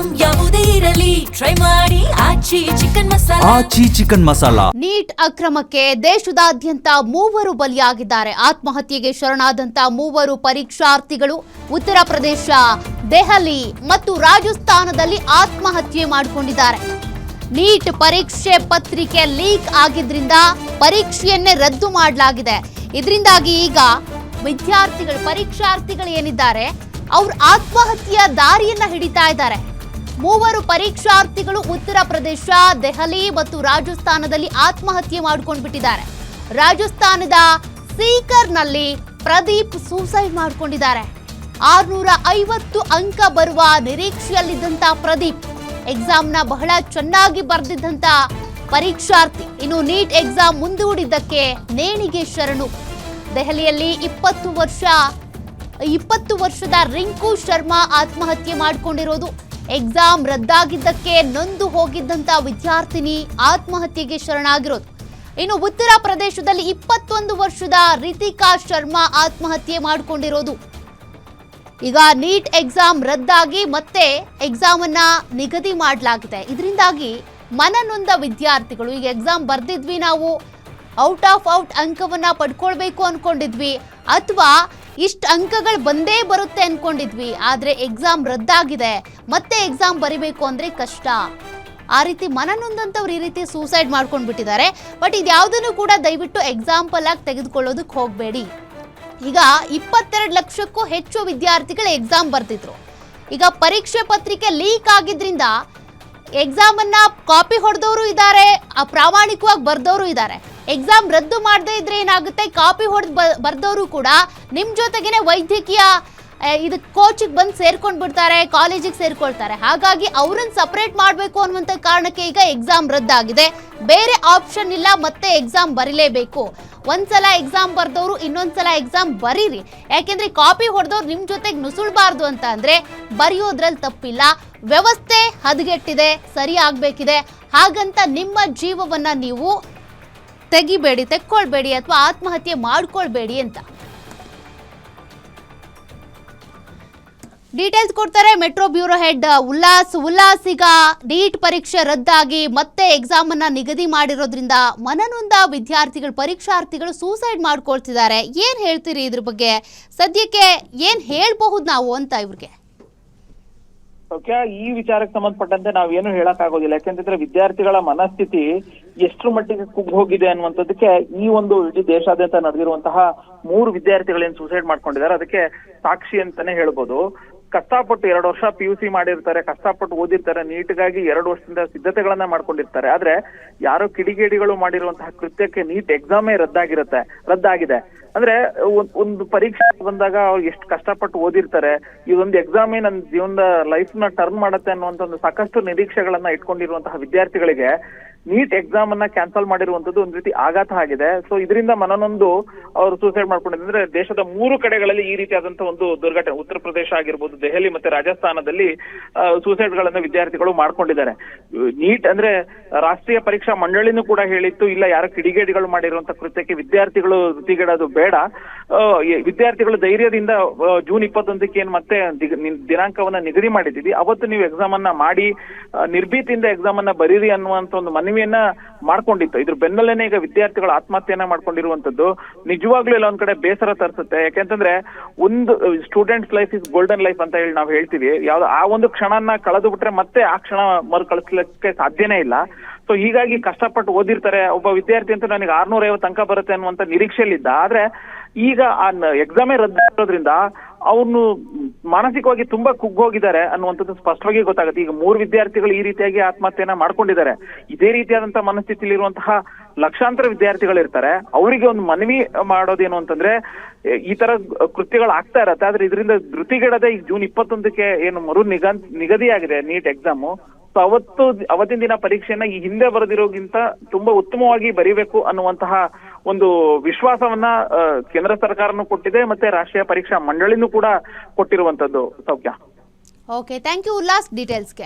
Item ಯಾವುದೇ ಇರಲಿ try ಮಾಡಿ ಆಚಿ ಚಿಕನ್ ಮಸಾಲಾ. ನೀಟ್ ಅಕ್ರಮಕ್ಕೆ ದೇಶದಾದ್ಯಂತ ಮೂವರು ಬಲಿಯಾಗಿದ್ದಾರೆ. ಆತ್ಮಹತ್ಯೆಗೆ ಶರಣಾದಂತ ಮೂವರು ಪರೀಕ್ಷಾರ್ಥಿಗಳು ಉತ್ತರ ಪ್ರದೇಶ, ದೆಹಲಿ ಮತ್ತು ರಾಜಸ್ಥಾನದಲ್ಲಿ ಆತ್ಮಹತ್ಯೆ ಮಾಡಿಕೊಂಡಿದ್ದಾರೆ. ನೀಟ್ ಪರೀಕ್ಷೆ ಪತ್ರಿಕೆ ಲೀಕ್ ಆಗಿದ್ರಿಂದ ಪರೀಕ್ಷೆಯನ್ನೇ ರದ್ದು ಮಾಡಲಾಗಿದೆ. ಇದರಿಂದಾಗಿ ಈಗ ಪರೀಕ್ಷಾರ್ಥಿಗಳು ಏನಿದ್ದಾರೆ ಅವರು ಆತ್ಮಹತ್ಯೆಯ ದಾರಿಯನ್ನ ಹಿಡಿತಾ ಇದ್ದಾರೆ. ಮೂವರು ಪರೀಕ್ಷಾರ್ಥಿಗಳು ಉತ್ತರ ಪ್ರದೇಶ, ದೆಹಲಿ ಮತ್ತು ರಾಜಸ್ಥಾನದಲ್ಲಿ ಆತ್ಮಹತ್ಯೆ ಮಾಡ್ಕೊಂಡು ಬಿಟ್ಟಿದ್ದಾರೆ. ರಾಜಸ್ಥಾನದ ಸೀಕರ್ನಲ್ಲಿ ಪ್ರದೀಪ್ ಸೂಸೈಡ್ ಮಾಡ್ಕೊಂಡಿದ್ದಾರೆ. 650 ಅಂಕ ಬರುವ ನಿರೀಕ್ಷೆಯಲ್ಲಿದ್ದಂತ ಪ್ರದೀಪ್ ಎಕ್ಸಾಮ್ನ ಬಹಳ ಚೆನ್ನಾಗಿ ಬರೆದಿದ್ದಂತ ಪರೀಕ್ಷಾರ್ಥಿ ಇನ್ನು ನೀಟ್ ಎಕ್ಸಾಮ್ ಮುಂದೂಡಿದ್ದಕ್ಕೆ ನೇಣಿಗೆ ಶರಣು. ದೆಹಲಿಯಲ್ಲಿ 20 ವರ್ಷದ ರಿಂಕು ಶರ್ಮಾ ಆತ್ಮಹತ್ಯೆ ಮಾಡಿಕೊಂಡಿರೋದು. ಎಕ್ಸಾಮ್ ರದ್ದಾಗಿದ್ದಕ್ಕೆ ನೊಂದು ಹೋಗಿದ್ದಂತ ವಿದ್ಯಾರ್ಥಿನಿ ಆತ್ಮಹತ್ಯೆಗೆ ಶರಣಾಗಿರೋದು. ಇನ್ನು ಉತ್ತರ ಪ್ರದೇಶದಲ್ಲಿ 21 ವರ್ಷದ ರಿತಿಕಾ ಶರ್ಮಾ ಆತ್ಮಹತ್ಯೆ ಮಾಡಿಕೊಂಡಿರೋದು. ಈಗ ನೀಟ್ ಎಕ್ಸಾಮ್ ರದ್ದಾಗಿ ಮತ್ತೆ ಎಕ್ಸಾಮ್ ಅನ್ನ ನಿಗದಿ ಮಾಡಲಾಗಿದೆ. ಇದರಿಂದಾಗಿ ಮನನೊಂದ ವಿದ್ಯಾರ್ಥಿಗಳು ಈಗ ಎಕ್ಸಾಮ್ ಬರ್ದಿದ್ವಿ, ನಾವು ಔಟ್ ಅಂಕವನ್ನ ಪಡ್ಕೊಳ್ಬೇಕು ಅನ್ಕೊಂಡಿದ್ವಿ, ಅಥವಾ ಇಷ್ಟು ಅಂಕಗಳು ಬಂದೇ ಬರುತ್ತೆ ಅನ್ಕೊಂಡಿದ್ವಿ, ಆದ್ರೆ ಎಕ್ಸಾಮ್ ರದ್ದಾಗಿದೆ, ಮತ್ತೆ ಎಕ್ಸಾಮ್ ಬರಿಬೇಕು ಅಂದ್ರೆ ಕಷ್ಟ. ಆ ರೀತಿ ಮನನೊಂದಂತವ್ರು ಈ ರೀತಿ ಸೂಸೈಡ್ ಮಾಡ್ಕೊಂಡು ಬಿಟ್ಟಿದ್ದಾರೆ. ಬಟ್ ಇದ್ಯಾವುದನ್ನು ಕೂಡ ದಯವಿಟ್ಟು ಎಕ್ಸಾಂಪಲ್ ಆಗಿ ತೆಗೆದುಕೊಳ್ಳೋದಕ್ಕೆ ಹೋಗಬೇಡಿ. ಈಗ 22 ಲಕ್ಷಕ್ಕೂ ಹೆಚ್ಚು ವಿದ್ಯಾರ್ಥಿಗಳು ಎಕ್ಸಾಮ್ ಬರ್ತಿದ್ರು. ಈಗ ಪರೀಕ್ಷೆ ಪತ್ರಿಕೆ ಲೀಕ್ ಆಗಿದ್ರಿಂದ ಎಕ್ಸಾಮ್ ಅನ್ನ ಕಾಪಿ ಹೊಡೆದವರು ಇದ್ದಾರೆ, ಪ್ರಾಮಾಣಿಕವಾಗಿ ಬರ್ದವರು ಇದ್ದಾರೆ. ಎಕ್ಸಾಮ್ ರದ್ದು ಮಾಡದೇ ಇದ್ರೆ ಏನಾಗುತ್ತೆ, ಕಾಪಿ ಹೊಡೆದು ಬರ್ದವರು ಕೂಡ ನಿಮ್ ಜೊತೆಗೇನೆ ವೈದ್ಯಕೀಯ ಇದು ಕೋಚಿಗೆ ಬಂದು ಸೇರ್ಕೊಂಡ್ ಬಿಡ್ತಾರೆ, ಕಾಲೇಜಿಗೆ ಸೇರ್ಕೊಳ್ತಾರೆ. ಹಾಗಾಗಿ ಅವ್ರನ್ನ ಸಪರೇಟ್ ಮಾಡಬೇಕು ಅನ್ನುವಂಥ ಕಾರಣಕ್ಕೆ ಈಗ ಎಕ್ಸಾಮ್ ರದ್ದಾಗಿದೆ. ಬೇರೆ ಆಪ್ಷನ್ ಇಲ್ಲ, ಮತ್ತೆ ಎಕ್ಸಾಮ್ ಬರೀಲೇಬೇಕು. ಒಂದ್ಸಲ ಎಕ್ಸಾಮ್ ಬರ್ದವರು ಇನ್ನೊಂದ್ಸಲ ಎಕ್ಸಾಮ್ ಬರೀರಿ. ಯಾಕೆಂದ್ರೆ ಕಾಪಿ ಹೊಡೆದವ್ರು ನಿಮ್ ಜೊತೆಗೆ ನುಸುಳ್ಬಾರ್ದು ಅಂತ ಅಂದ್ರೆ ಬರೆಯೋದ್ರಲ್ಲಿ ತಪ್ಪಿಲ್ಲ. ವ್ಯವಸ್ಥೆ ಹದಗೆಟ್ಟಿದೆ, ಸರಿ ಆಗ್ಬೇಕಿದೆ. ಹಾಗಂತ ನಿಮ್ಮ ಜೀವವನ್ನ ನೀವು ತೆಕ್ಕೊಳ್ಬೇಡಿ ಅಥವಾ ಆತ್ಮಹತ್ಯೆ ಮಾಡ್ಕೊಳ್ಬೇಡಿ ಅಂತ ಡೀಟೇಲ್ಸ್ ಕೊಡ್ತಾರೆ ಮೆಟ್ರೋ ಬ್ಯೂರೋ ಹೆಡ್ ಉಲ್ಲಾಸ್. ಈಗ ನೀಟ್ ಪರೀಕ್ಷೆ ರದ್ದಾಗಿ ಮತ್ತೆ ಎಕ್ಸಾಮ್ ಅನ್ನ ನಿಗದಿ ಮಾಡಿರೋದ್ರಿಂದ ಮನನೊಂದ ಪರೀಕ್ಷಾರ್ಥಿಗಳು ಸೂಸೈಡ್ ಮಾಡ್ಕೊಳ್ತಿದ್ದಾರೆ. ಏನ್ ಹೇಳ್ತೀರಿ ಇದ್ರ ಬಗ್ಗೆ? ಸದ್ಯಕ್ಕೆ ಏನ್ ಹೇಳ್ಬಹುದು ನಾವು ಅಂತ ಇವ್ರಿಗೆ? ಓಕೆ, ಈ ವಿಚಾರಕ್ಕೆ ಸಂಬಂಧಪಟ್ಟಂತೆ ನಾವೇನು ಹೇಳಕ್ ಆಗೋದಿಲ್ಲ. ಯಾಕಂತಂದ್ರೆ ವಿದ್ಯಾರ್ಥಿಗಳ ಮನಸ್ಥಿತಿ ಎಷ್ಟರ ಮಟ್ಟಿಗೆ ಕುಗ್ಗಿ ಹೋಗಿದೆ ಅನ್ನುವಂಥದ್ದಕ್ಕೆ ಈ ಒಂದು ಇಡೀ ದೇಶಾದ್ಯಂತ ನಡೆದಿರುವಂತಹ 3 ವಿದ್ಯಾರ್ಥಿಗಳೇನು ಸೂಸೈಡ್ ಮಾಡ್ಕೊಂಡಿದ್ದಾರೆ ಅದಕ್ಕೆ ಸಾಕ್ಷಿ ಅಂತಾನೆ ಹೇಳ್ಬೋದು. ಕಷ್ಟಪಟ್ಟು 2 ವರ್ಷ PUC ಮಾಡಿರ್ತಾರೆ, ಕಷ್ಟಪಟ್ಟು ಓದಿರ್ತಾರೆ, ನೀಟ್ಗಾಗಿ 2 ವರ್ಷದಿಂದ ಸಿದ್ಧತೆಗಳನ್ನ ಮಾಡ್ಕೊಂಡಿರ್ತಾರೆ. ಆದ್ರೆ ಯಾರೋ ಕಿಡಿಗೇಡಿಗಳು ಮಾಡಿರುವಂತಹ ಕೃತ್ಯಕ್ಕೆ ನೀಟ್ ಎಕ್ಸಾಮೇ ರದ್ದಾಗಿದೆ. ಅಂದ್ರೆ ಒಂದು ಪರೀಕ್ಷೆ ಬಂದಾಗ ಅವ್ರು ಎಷ್ಟು ಕಷ್ಟಪಟ್ಟು ಓದಿರ್ತಾರೆ, ಈ ಒಂದು ಎಕ್ಸಾಮೇ ನನ್ನ ಜೀವನದ ಲೈಫ್ ನ ಟರ್ನ್ ಮಾಡುತ್ತೆ ಅನ್ನುವಂತ ಒಂದು ಸಾಕಷ್ಟು ನಿರೀಕ್ಷೆಗಳನ್ನ ಇಟ್ಕೊಂಡಿರುವಂತಹ ವಿದ್ಯಾರ್ಥಿಗಳಿಗೆ ನೀಟ್ ಎಕ್ಸಾಮ್ ಅನ್ನ ಕ್ಯಾನ್ಸಲ್ ಮಾಡಿರುವಂತದ್ದು ಒಂದ್ ರೀತಿ ಆಘಾತ ಆಗಿದೆ. ಸೊ ಇದರಿಂದ ಮನನೊಂದು ಅವರು ಸೂಸೈಡ್ ಮಾಡ್ಕೊಂಡಿದ್ದಾರೆ. ಅಂದ್ರೆ ದೇಶದ 3 ಕಡೆಗಳಲ್ಲಿ ಈ ರೀತಿಯಾದಂತಹ ಒಂದು ದುರ್ಘಟನೆ, ಉತ್ತರ ಪ್ರದೇಶ ಆಗಿರ್ಬೋದು, ದೆಹಲಿ ಮತ್ತೆ ರಾಜಸ್ಥಾನದಲ್ಲಿ ಸೂಸೈಡ್ ಗಳನ್ನ ವಿದ್ಯಾರ್ಥಿಗಳು ಮಾಡ್ಕೊಂಡಿದ್ದಾರೆ. ನೀಟ್ ಅಂದ್ರೆ ರಾಷ್ಟ್ರೀಯ ಪರೀಕ್ಷಾ ಮಂಡಳಿನೂ ಕೂಡ ಹೇಳಿತ್ತು, ಇಲ್ಲ ಯಾರೋ ಕಿಡಿಗೇಡಿಗಳು ಮಾಡಿರುವಂತಹ ಕೃತ್ಯಕ್ಕೆ ವಿದ್ಯಾರ್ಥಿಗಳು ವೃತ್ತಿಗಿಡೋದು ಬೇಡ, ವಿದ್ಯಾರ್ಥಿಗಳು ಧೈರ್ಯದಿಂದ ಜೂನ್ 21ಕ್ಕೆ ಏನ್ ಮತ್ತೆ ದಿನಾಂಕವನ್ನ ನಿಗದಿ ಮಾಡಿದ್ದೀವಿ, ಅವತ್ತು ನೀವು ಎಕ್ಸಾಮ್ ಅನ್ನ ಮಾಡಿ ನಿರ್ಭೀತಿಯಿಂದ ಎಕ್ಸಾಮ್ ಅನ್ನ ಬರೀರಿ ಅನ್ನುವಂತ ಒಂದು ಮನವಿಯನ್ನ ಮಾಡ್ಕೊಂಡಿತ್ತು. ಇದ್ರ ಬೆನ್ನಲ್ಲೇನೆ ಈಗ ವಿದ್ಯಾರ್ಥಿಗಳು ಆತ್ಮಹತ್ಯೆಯನ್ನ ಮಾಡ್ಕೊಂಡಿರುವಂತದ್ದು ನಿಜವಾಗ್ಲೂ ಎಲ್ಲ ಒಂದ್ ಕಡೆ ಬೇಸರ ತರಿಸುತ್ತೆ. ಯಾಕೆಂತಂದ್ರೆ ಒಂದು students life is golden life ಅಂತ ಹೇಳಿ ನಾವು ಹೇಳ್ತೀವಿ. ಯಾವ್ದು ಆ ಒಂದು ಕ್ಷಣನ ಕಳೆದು ಬಿಟ್ರೆ ಮತ್ತೆ ಆ ಕ್ಷಣ ಮರುಕಳಿಸ್ಲಿಕ್ಕೆ ಸಾಧ್ಯನೇ ಇಲ್ಲ. ಸೊ ಹೀಗಾಗಿ ಕಷ್ಟಪಟ್ಟು ಓದಿರ್ತಾರೆ. ಒಬ್ಬ ವಿದ್ಯಾರ್ಥಿ ಅಂತ ನನಗೆ 650 ಅಂಕ ಬರುತ್ತೆ ಅನ್ನುವಂತ ನಿರೀಕ್ಷೆಯಲ್ಲಿದ್ದ. ಆದ್ರೆ ಈಗ ಆ ಎಕ್ಸಾಮೇ ರದ್ದಾಗಿರೋದ್ರಿಂದ ಅವ್ನು ಮಾನಸಿಕವಾಗಿ ತುಂಬಾ ಕುಗ್ಗೋಗಿದ್ದಾರೆ ಅನ್ನುವಂಥದ್ದು ಸ್ಪಷ್ಟವಾಗಿ ಗೊತ್ತಾಗುತ್ತೆ. ಈಗ 3 ವಿದ್ಯಾರ್ಥಿಗಳು ಈ ರೀತಿಯಾಗಿ ಆತ್ಮಹತ್ಯೆಯನ್ನ ಮಾಡ್ಕೊಂಡಿದ್ದಾರೆ. ಇದೇ ರೀತಿಯಾದಂತಹ ಮನಸ್ಥಿತಿಲಿರುವಂತಹ ಲಕ್ಷಾಂತರ ವಿದ್ಯಾರ್ಥಿಗಳಿರ್ತಾರೆ. ಅವರಿಗೆ ಒಂದು ಮನವಿ ಮಾಡೋದೇನು ಅಂತಂದ್ರೆ, ಈ ತರ ಕೃತ್ಯಗಳು ಆಗ್ತಾ ಇರತ್ತೆ, ಆದ್ರೆ ಇದರಿಂದ ಧೃತಿಗೆಡದೆ ಈಗ ಜೂನ್ 21ಕ್ಕೆ ಏನು ನಿಗದಿಯಾಗಿದೆ ನೀಟ್ ಎಕ್ಸಾಮು. ಸೊ ಅವತ್ತಿನ ದಿನ ಪರೀಕ್ಷೆಯನ್ನ ಈ ಹಿಂದೆ ಬರೆದಿರೋಗಿಂತ ತುಂಬಾ ಉತ್ತಮವಾಗಿ ಬರೀಬೇಕು ಅನ್ನುವಂತಹ ಒಂದು ವಿಶ್ವಾಸವನ್ನ ಕೇಂದ್ರ ಸರ್ಕಾರನೂ ಕೊಟ್ಟಿದೆ, ಮತ್ತೆ ರಾಷ್ಟ್ರೀಯ ಪರೀಕ್ಷಾ ಮಂಡಳಿನೂ ಕೂಡ ಕೊಟ್ಟಿರುವಂತದ್ದು. ಸೌಖ್ಯ. Okay, thank you Ullas ಡೀಟೇಲ್ಸ್ಗೆ.